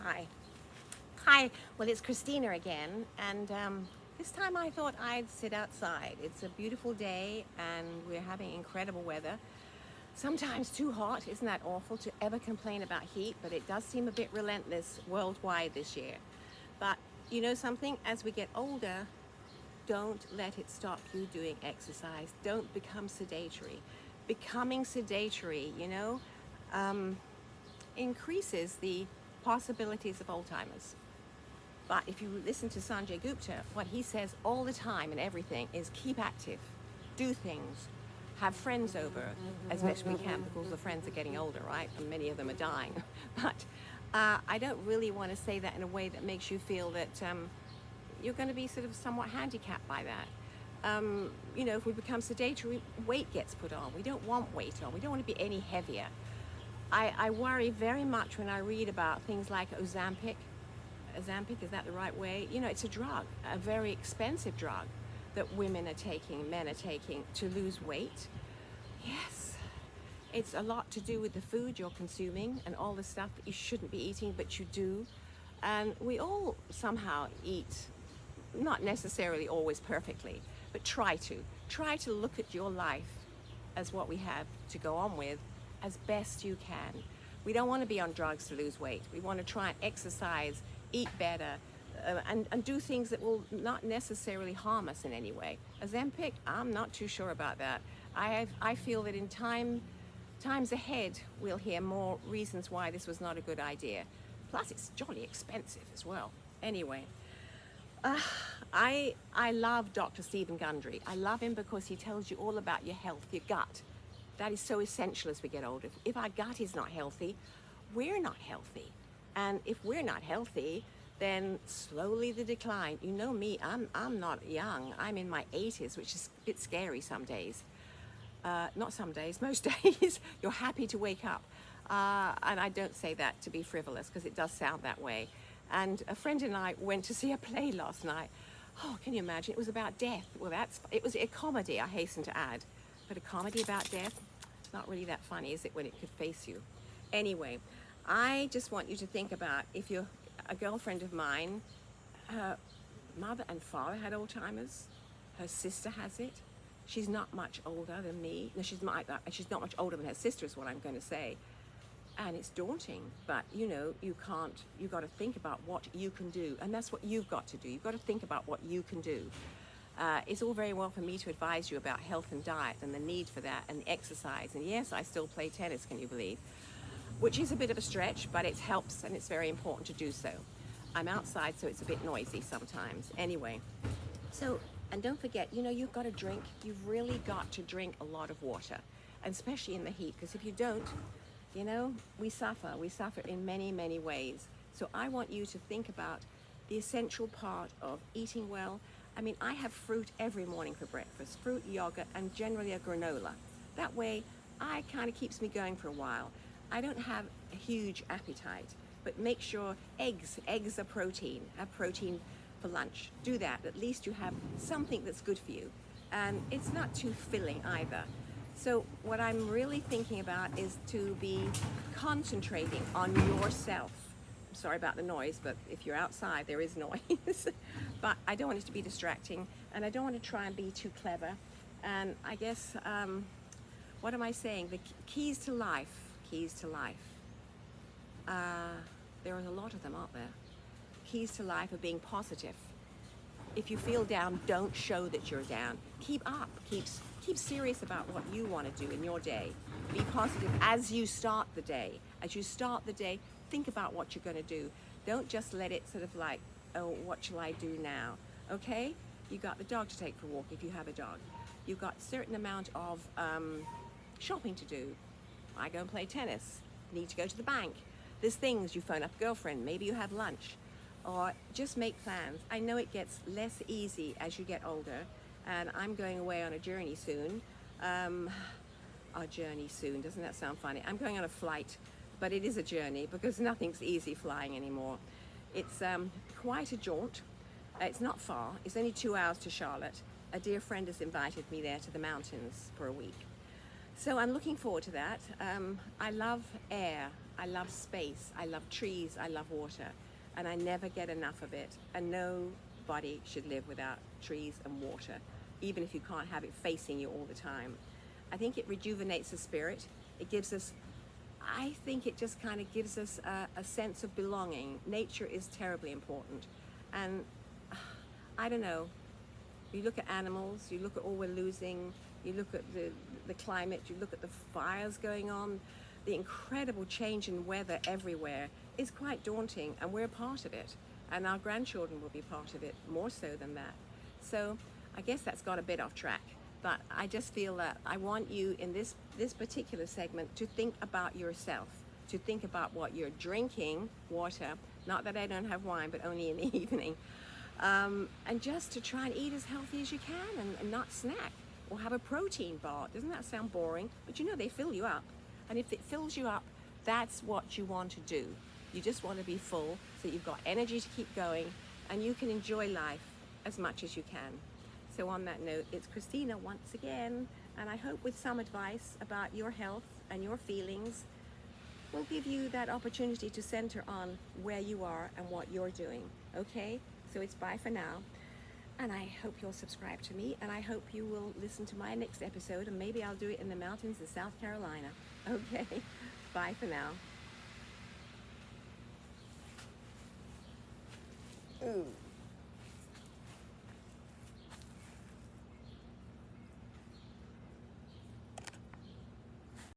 Hi. Hi. Well, it's Christina again, and this time I thought I'd sit outside. It's a beautiful day, and we're having incredible weather. Sometimes too hot. Isn't that awful to ever complain about heat? But it does seem a bit relentless worldwide this year. But you know something? As we get older, don't let it stop you doing exercise. Don't become sedentary. Becoming sedentary, increases the possibilities of Alzheimer's. But if you listen to Sanjay Gupta, what he says all the time and everything is keep active, do things, have friends over as much as we can, because the friends are getting older, right? And many of them are dying. But I don't really want to say that in a way that makes you feel that you're going to be sort of somewhat handicapped by that. If we become sedentary, weight gets put on. We don't want weight on. We don't want to be any heavier. I worry very much when I read about things like Ozempic. Ozempic, is that the right way? It's a drug, a very expensive drug that women are taking, men are taking to lose weight. Yes, it's a lot to do with the food you're consuming and all the stuff that you shouldn't be eating, but you do. And we all somehow eat, not necessarily always perfectly, but try to look at your life as what we have to go on with as best you can. We don't want to be on drugs to lose weight. We want to try and exercise, eat better, and do things that will not necessarily harm us in any way. Ozempic, I'm not too sure about that. I feel that in times ahead, we'll hear more reasons why this was not a good idea. Plus, it's jolly expensive as well. Anyway, I love Dr. Stephen Gundry. I love him because he tells you all about your health, your gut. That is so essential as we get older. If our gut is not healthy, we're not healthy. And if we're not healthy, then slowly the decline. You know me, I'm not young. I'm in my 80s, which is a bit scary some days. Not some days, most days. You're happy to wake up. And I don't say that to be frivolous, because it does sound that way. And a friend and I went to see a play last night. Oh, can you imagine? It was about death. Well, it was a comedy, I hasten to add. But a comedy about death, not really that funny, is it, when it could face you? Anyway, I just want you to think about, if you're a girlfriend of mine, her mother and father had Alzheimer's, her sister has it. She's not much older than me. No, she's not much older than her sister, is what I'm going to say. And it's daunting, but you got to think about what you can do. And that's what you've got to do. You've got to think about what you can do. It's all very well for me to advise you about health and diet and the need for that and exercise. And yes, I still play tennis, can you believe? Which is a bit of a stretch, but it helps, and it's very important to do so. I'm outside, so it's a bit noisy sometimes. Anyway, and don't forget, you've got to drink. You've really got to drink a lot of water, and especially in the heat, because if you don't, we suffer. We suffer in many, many ways. So I want you to think about the essential part of eating well. I mean, I have fruit every morning for breakfast, fruit, yogurt, and generally a granola. That way, it kind of keeps me going for a while. I don't have a huge appetite, but make sure eggs are protein. Have protein for lunch. Do that. At least you have something that's good for you. And it's not too filling either. So what I'm really thinking about is to be concentrating on yourself. I'm sorry about the noise, but if you're outside, there is noise. But I don't want it to be distracting, and I don't want to try and be too clever. And I guess, what am I saying? The keys to life. There are a lot of them, aren't there? Keys to life are being positive. If you feel down, don't show that you're down. Keep up. Keep serious about what you want to do in your day. Be positive as you start the day. As you start the day, think about what you're going to do. Don't just let it sort of like, oh, what shall I do now? Okay? You got the dog to take for a walk if you have a dog. You've got a certain amount of shopping to do. I go and play tennis. Need to go to the bank. There's things. You phone up a girlfriend. Maybe you have lunch. Or just make plans. I know it gets less easy as you get older, and I'm going away on a journey soon. Doesn't that sound funny? I'm going on a flight, but it is a journey because nothing's easy flying anymore. It's quite a jaunt. It's not far. It's only 2 hours to Charlotte. A dear friend has invited me there to the mountains for a week. So I'm looking forward to that. I love air. I love space, I love trees, I love water, and I never get enough of it. And nobody should live without trees and water, even if you can't have it facing you all the time. I think it rejuvenates the spirit. It gives us, I think it just kind of gives us a sense of belonging. Nature is terribly important. And I don't know, you look at animals, you look at all we're losing, you look at the climate, you look at the fires going on, the incredible change in weather everywhere is quite daunting, and we're part of it. And our grandchildren will be part of it, more so than that. So I guess that's got a bit off track, but I just feel that I want you in this particular segment to think about yourself, to think about what you're drinking, water, not that I don't have wine, but only in the evening, and just to try and eat as healthy as you can and not snack or have a protein bar. Doesn't that sound boring? But you know, they fill you up. And if it fills you up, that's what you want to do. You just want to be full so you've got energy to keep going and you can enjoy life as much as you can. So on that note, it's Christina once again, and I hope with some advice about your health and your feelings will give you that opportunity to center on where you are and what you're doing. Okay? So it's bye for now. And I hope you'll subscribe to me, and I hope you will listen to my next episode, and maybe I'll do it in the mountains of South Carolina. Okay? Bye for now. Ooh.